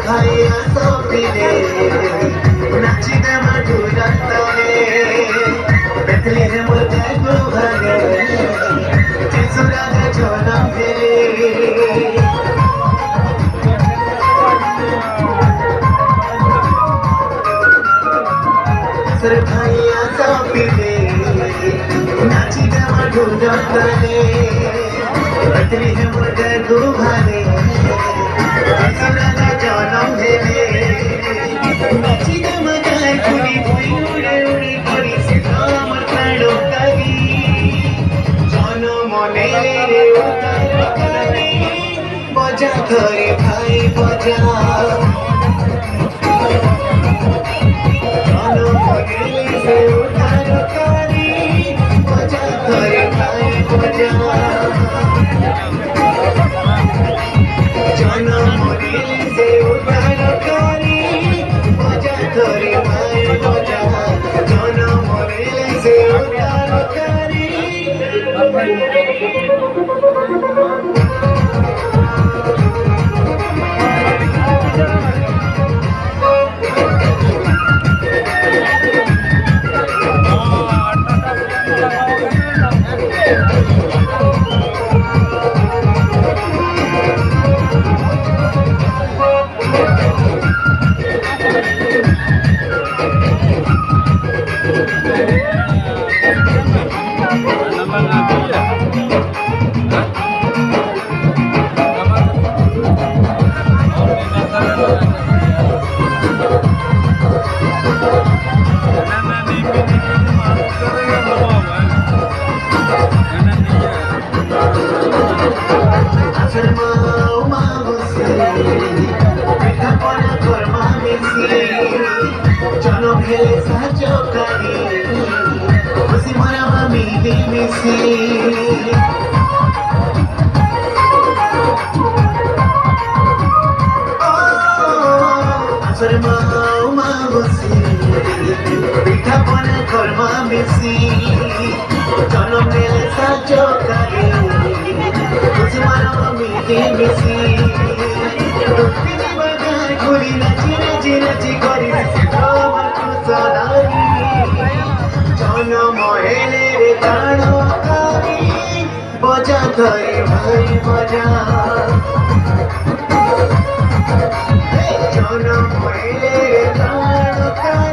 ভাইয়া সপিলে নাচি দেমা ঢুলাতলে বেতলে হে মোতে গুভাগে যিশুরা দে জনম ফেরে সর ভাইয়া সপিলে নাচি দেমা ঢুলাতলে বেতলে হে মোতে গুভাগে যিশুরা দে জনম ফেরে নাচি দেমা গায় ঘুরি ঘুরি উড়ে উড়ে করি আমার প্রাণ কাগি জনমনে রে উতার কারি বজা ধরে ভাই বজা জনমনে রে উতার কারি বজা ধরে ভাই বজা জনমনে রে উতার কারি বজা ধরে ভাই বজা জনমনে রে উতার কারি জনম হেলে সাহায্য করি খুশি মনাবা মিলি মিশি আসর মাও মা বসি পিঠা পনা কর্মা মিশি জনম হেলে সাহায্য করি খুশি মনাবা মিলি মিশি ঘুরি নাচি নাচি নাচি করি আমার কুশলারি জনম হেলে রে প্রাণ কারি বজা ধরে ভাই বজা জনম হেলে রে প্রাণ কারি